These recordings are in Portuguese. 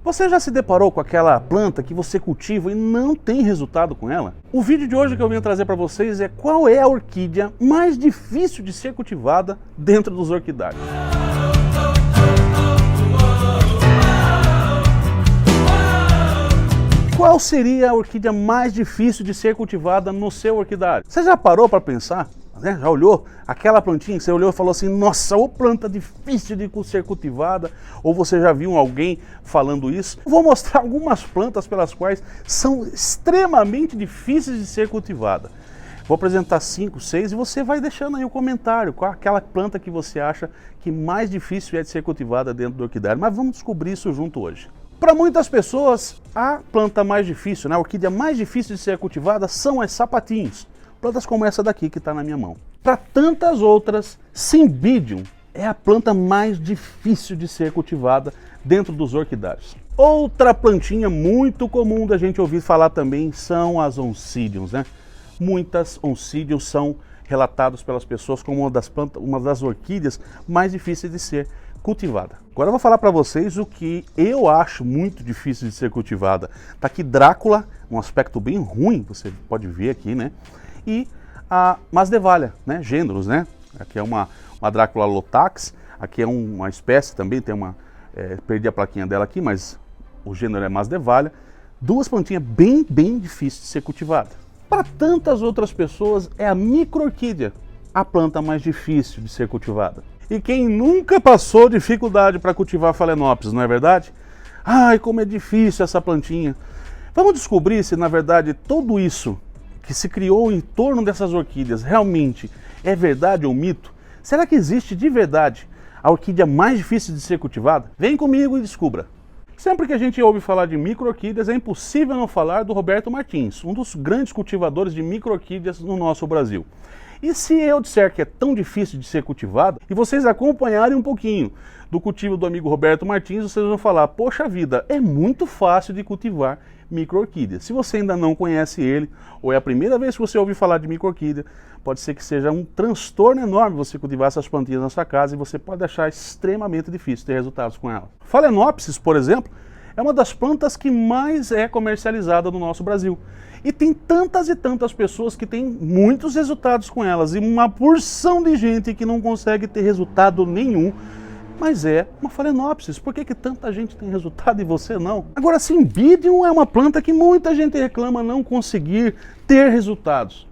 Você já se deparou com aquela planta que você cultiva e não tem resultado com ela? O vídeo de hoje que eu venho trazer para vocês é qual é a orquídea mais difícil de ser cultivada dentro dos orquidários. Qual seria a orquídea mais difícil de ser cultivada no seu orquidário? Você já parou para pensar? Já olhou aquela plantinha que você olhou e falou assim, nossa, ô planta difícil de ser cultivada, ou você já viu alguém falando isso? Vou mostrar algumas plantas pelas quais são extremamente difíceis de ser cultivada. Vou apresentar 5, 6 e você vai deixando aí um comentário qual aquela planta que você acha que mais difícil é de ser cultivada dentro do orquidário, mas vamos descobrir isso junto hoje. Para muitas pessoas, a planta mais difícil, a orquídea mais difícil de ser cultivada são as sapatinhos. Plantas como essa daqui que está na minha mão. Para tantas outras, Cymbidium é a planta mais difícil de ser cultivada dentro dos orquidários. Outra plantinha muito comum da gente ouvir falar também são as Oncidiums, Muitas Oncidiums são relatadas pelas pessoas como uma das orquídeas mais difíceis de ser cultivada. Agora eu vou falar para vocês o que eu acho muito difícil de ser cultivada. Tá aqui Drácula, um aspecto bem ruim, você pode ver aqui, E a Masdevallia, gêneros, Aqui é uma Drácula lotax, aqui é uma espécie também, tem perdi a plaquinha dela aqui, mas o gênero é Masdevallia. Duas plantinhas bem difíceis de ser cultivada. Para tantas outras pessoas é a micro-orquídea a planta mais difícil de ser cultivada. E quem nunca passou dificuldade para cultivar Phalaenopsis, não é verdade? Ai, como é difícil essa plantinha. Vamos descobrir se na verdade tudo isso que se criou em torno dessas orquídeas realmente é verdade ou mito? Será que existe de verdade a orquídea mais difícil de ser cultivada? Vem comigo e descubra. Sempre que a gente ouve falar de micro-orquídeas, é impossível não falar do Roberto Martins, um dos grandes cultivadores de micro-orquídeas no nosso Brasil. E se eu disser que é tão difícil de ser cultivado, e vocês acompanharem um pouquinho do cultivo do amigo Roberto Martins, vocês vão falar, poxa vida, é muito fácil de cultivar micro-orquídea. Se você ainda não conhece ele, ou é a primeira vez que você ouve falar de micro-orquídea, pode ser que seja um transtorno enorme você cultivar essas plantinhas na sua casa e você pode achar extremamente difícil ter resultados com ela. Phalaenopsis, por exemplo, é uma das plantas que mais é comercializada no nosso Brasil. E tem tantas e tantas pessoas que têm muitos resultados com elas e uma porção de gente que não consegue ter resultado nenhum, mas é uma Phalaenopsis. Por que tanta gente tem resultado e você não? Agora, Cymbidium é uma planta que muita gente reclama não conseguir ter resultados.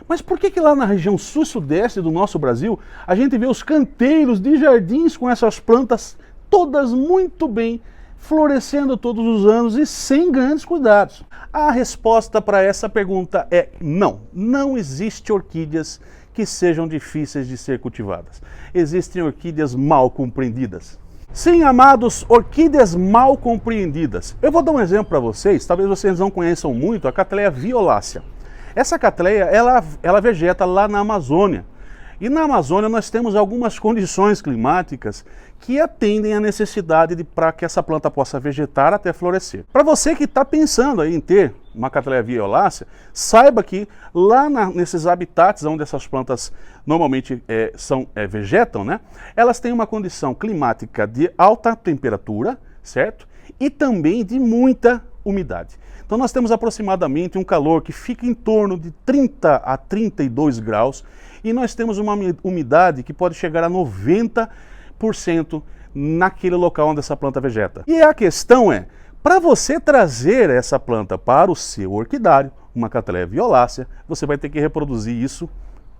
Mas por que lá na região sul e sudeste do nosso Brasil a gente vê os canteiros de jardins com essas plantas todas muito bem florescendo todos os anos e sem grandes cuidados? A resposta para essa pergunta é não. Não existe orquídeas que sejam difíceis de ser cultivadas. Existem orquídeas mal compreendidas. Sim, amados, orquídeas mal compreendidas. Eu vou dar um exemplo para vocês, talvez vocês não conheçam muito, a Cattleya violacea. Essa Cattleya, ela vegeta lá na Amazônia. E na Amazônia nós temos algumas condições climáticas que atendem à necessidade para que essa planta possa vegetar até florescer. Para você que está pensando aí em ter uma Cattleya violacea, saiba que lá nesses habitats onde essas plantas normalmente vegetam, elas têm uma condição climática de alta temperatura, certo? E também de muita umidade. Então nós temos aproximadamente um calor que fica em torno de 30 a 32 graus e nós temos uma umidade que pode chegar a 90% naquele local onde essa planta vegeta. E a questão é, para você trazer essa planta para o seu orquidário, uma Cattleya violacea, você vai ter que reproduzir isso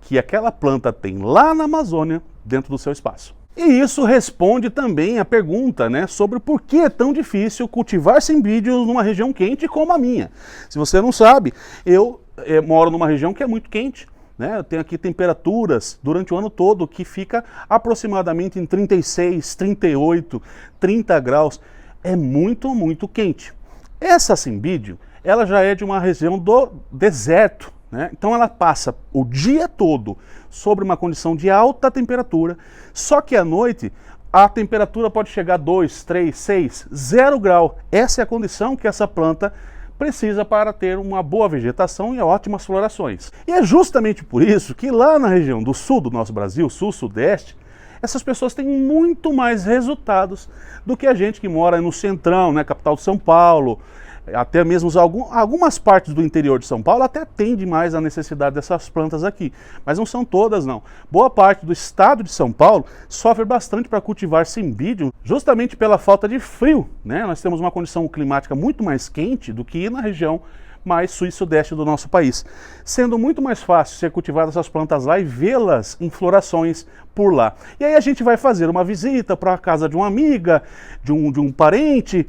que aquela planta tem lá na Amazônia dentro do seu espaço. E isso responde também a pergunta sobre por que é tão difícil cultivar Cymbidium numa região quente como a minha. Se você não sabe, eu moro numa região que é muito quente. Eu tenho aqui temperaturas durante o ano todo que fica aproximadamente em 36, 38, 30 graus. É muito quente. Essa Cymbidium, ela já é de uma região do deserto. Então ela passa o dia todo sobre uma condição de alta temperatura, só que à noite a temperatura pode chegar a 2, 3, 6, 0 grau. Essa é a condição que essa planta precisa para ter uma boa vegetação e ótimas florações. E é justamente por isso que lá na região do sul do nosso Brasil, sul-sudeste, essas pessoas têm muito mais resultados do que a gente que mora no centrão, né, capital de São Paulo, até mesmo algumas partes do interior de São Paulo até atende mais a necessidade dessas plantas aqui, mas não são todas não. Boa parte do estado de São Paulo sofre bastante para cultivar Cymbidium, justamente pela falta de frio, né? Nós temos uma condição climática muito mais quente do que na região mais sul e sudeste do nosso país, sendo muito mais fácil ser cultivadas essas plantas lá e vê-las em florações por lá. E aí a gente vai fazer uma visita para a casa de uma amiga, de um parente,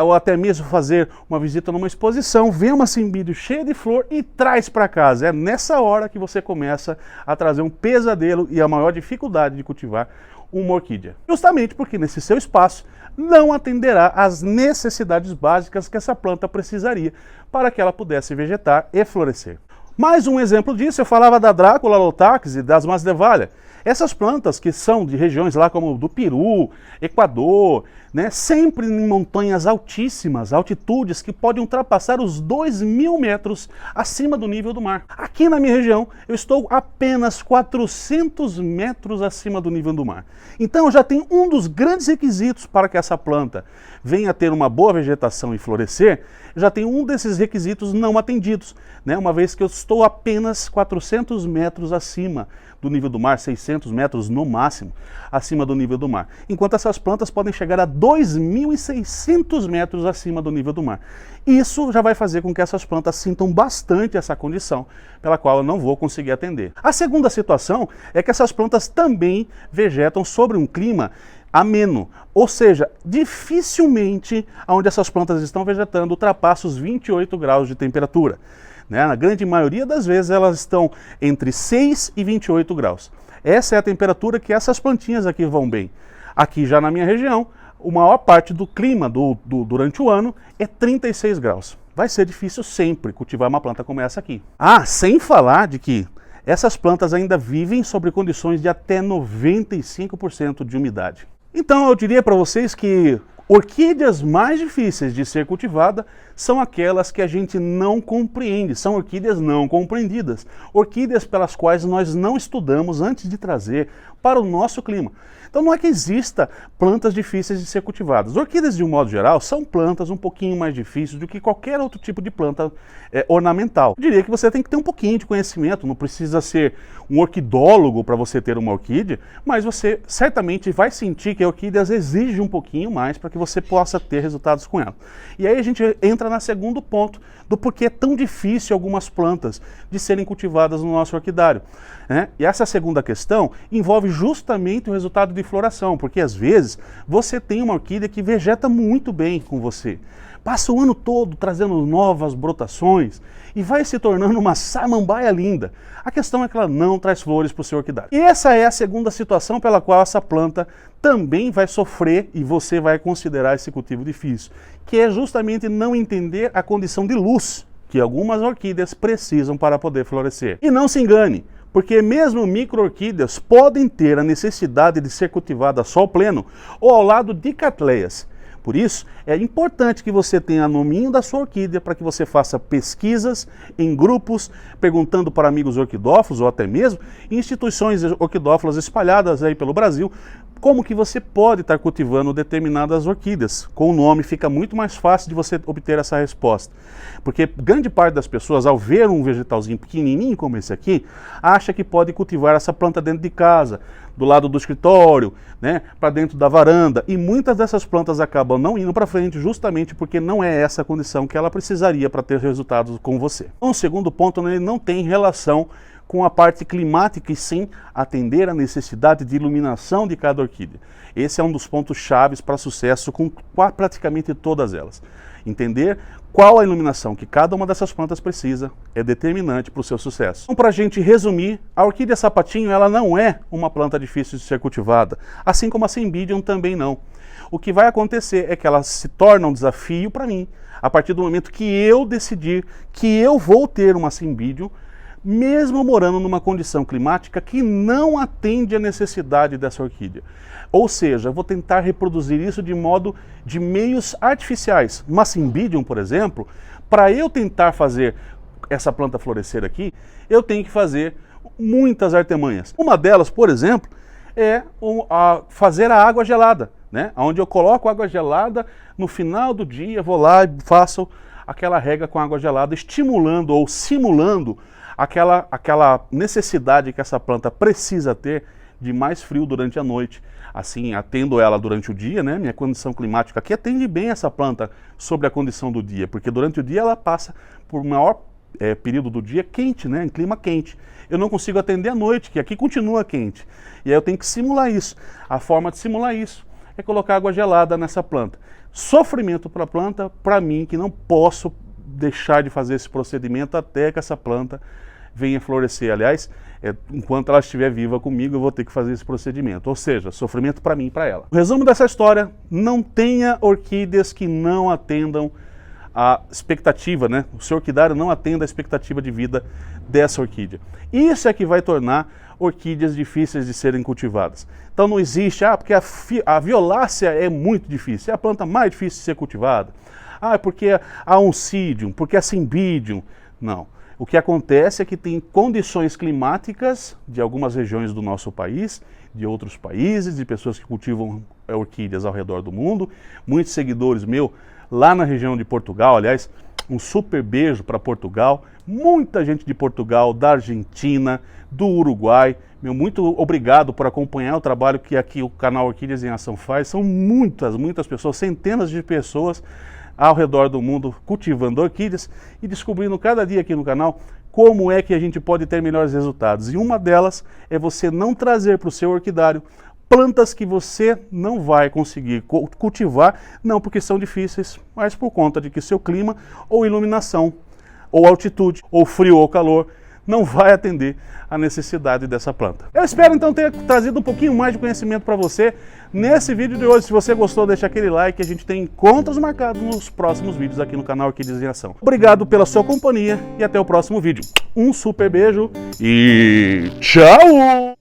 ou até mesmo fazer uma visita numa exposição, vê uma Cymbidium cheia de flor e traz para casa. É nessa hora que você começa a trazer um pesadelo e a maior dificuldade de cultivar uma orquídea. Justamente porque nesse seu espaço não atenderá às necessidades básicas que essa planta precisaria para que ela pudesse vegetar e florescer. Mais um exemplo disso, eu falava da Dracula lotax e das Masdevallia. Essas plantas que são de regiões lá como do Peru, Equador, né, sempre em montanhas altíssimas, altitudes que podem ultrapassar os 2.000 metros acima do nível do mar. Aqui na minha região, eu estou apenas 400 metros acima do nível do mar. Então eu já tenho um dos grandes requisitos para que essa planta venha a ter uma boa vegetação e florescer, já tenho um desses requisitos não atendidos, né, uma vez que eu estou apenas 400 metros acima do nível do mar, 600 metros no máximo, acima do nível do mar. Enquanto essas plantas podem chegar a 2.600 metros acima do nível do mar. Isso já vai fazer com que essas plantas sintam bastante essa condição, pela qual eu não vou conseguir atender. A segunda situação é que essas plantas também vegetam sobre um clima ameno, ou seja, dificilmente onde essas plantas estão vegetando ultrapassa os 28 graus de temperatura. Na grande maioria das vezes elas estão entre 6 e 28 graus. Essa é a temperatura que essas plantinhas aqui vão bem. Aqui já na minha região, a maior parte do clima durante o ano é 36 graus. Vai ser difícil sempre cultivar uma planta como essa aqui. Sem falar de que essas plantas ainda vivem sob condições de até 95% de umidade. Então eu diria para vocês que orquídeas mais difíceis de ser cultivada são aquelas que a gente não compreende, são orquídeas não compreendidas, orquídeas pelas quais nós não estudamos antes de trazer para o nosso clima. Então não é que exista plantas difíceis de ser cultivadas. Orquídeas, de um modo geral, são plantas um pouquinho mais difíceis do que qualquer outro tipo de planta ornamental. Eu diria que você tem que ter um pouquinho de conhecimento, não precisa ser um orquidólogo para você ter uma orquídea, mas você certamente vai sentir que a orquídea exige um pouquinho mais para que você possa ter resultados com ela. E aí a gente entra no segundo ponto do porquê é tão difícil algumas plantas de serem cultivadas no nosso orquidário. E essa segunda questão envolve justamente o resultado de floração, porque às vezes você tem uma orquídea que vegeta muito bem com você, passa o ano todo trazendo novas brotações e vai se tornando uma samambaia linda. A questão é que ela não traz flores para o seu orquidário. E essa é a segunda situação pela qual essa planta também vai sofrer e você vai considerar esse cultivo difícil, que é justamente não entender a condição de luz que algumas orquídeas precisam para poder florescer. E não se engane, porque mesmo micro-orquídeas podem ter a necessidade de ser cultivadas a sol pleno ou ao lado de catleias. Por isso, é importante que você tenha nominho da sua orquídea para que você faça pesquisas em grupos, perguntando para amigos orquidófilos ou até mesmo instituições orquidófilas espalhadas aí pelo Brasil, como que você pode estar cultivando determinadas orquídeas. Com o nome fica muito mais fácil de você obter essa resposta. Porque grande parte das pessoas, ao ver um vegetalzinho pequenininho como esse aqui, acha que pode cultivar essa planta dentro de casa, do lado do escritório, para dentro da varanda. E muitas dessas plantas acabam não indo para frente justamente porque não é essa a condição que ela precisaria para ter resultados com você. Então, o segundo ponto, ele não tem relação com a parte climática e sim atender a necessidade de iluminação de cada orquídea. Esse é um dos pontos chaves para sucesso com praticamente todas elas. Entender qual a iluminação que cada uma dessas plantas precisa é determinante para o seu sucesso. Então, para a gente resumir, a orquídea sapatinho ela não é uma planta difícil de ser cultivada, assim como a Cymbidium também não. O que vai acontecer é que ela se torna um desafio para mim, a partir do momento que eu decidir que eu vou ter uma Cymbidium, mesmo morando numa condição climática que não atende à necessidade dessa orquídea. Ou seja, eu vou tentar reproduzir isso de meios artificiais. Uma Cymbidium, por exemplo, para eu tentar fazer essa planta florescer aqui, eu tenho que fazer muitas artimanhas. Uma delas, por exemplo, é fazer a água gelada, né? Onde eu coloco água gelada, no final do dia vou lá e faço aquela rega com água gelada, estimulando ou simulando aquela necessidade que essa planta precisa ter de mais frio durante a noite. Assim, atendo ela durante o dia, né? Minha condição climática aqui atende bem essa planta sobre a condição do dia, porque durante o dia ela passa por maior período do dia quente, né? Em clima quente. Eu não consigo atender à noite, que aqui continua quente. E aí eu tenho que simular isso. A forma de simular isso é colocar água gelada nessa planta. Sofrimento para a planta, para mim, que não posso deixar de fazer esse procedimento até que essa planta venha florescer. Aliás, enquanto ela estiver viva comigo, eu vou ter que fazer esse procedimento. Ou seja, sofrimento para mim e para ela. O resumo dessa história: não tenha orquídeas que não atendam a expectativa, né? O seu orquidário não atenda a expectativa de vida dessa orquídea. Isso é que vai tornar orquídeas difíceis de serem cultivadas. Então não existe, porque a violácea é muito difícil, é a planta mais difícil de ser cultivada. Porque a oncidium, porque a cymbidium. Não. O que acontece é que tem condições climáticas de algumas regiões do nosso país, de outros países, de pessoas que cultivam orquídeas ao redor do mundo. Muitos seguidores meus lá na região de Portugal, aliás, um super beijo para Portugal. Muita gente de Portugal, da Argentina, do Uruguai. Muito obrigado por acompanhar o trabalho que aqui o canal Orquídeas em Ação faz. São muitas pessoas, centenas de pessoas ao redor do mundo cultivando orquídeas e descobrindo cada dia aqui no canal como é que a gente pode ter melhores resultados. E uma delas é você não trazer para o seu orquidário plantas que você não vai conseguir cultivar, não porque são difíceis, mas por conta de que seu clima ou iluminação, ou altitude, ou frio ou calor, não vai atender a necessidade dessa planta. Eu espero então ter trazido um pouquinho mais de conhecimento para você nesse vídeo de hoje. Se você gostou, deixa aquele like, a gente tem encontros marcados nos próximos vídeos aqui no canal Orquídeas em Ação. Obrigado pela sua companhia e até o próximo vídeo. Um super beijo e tchau!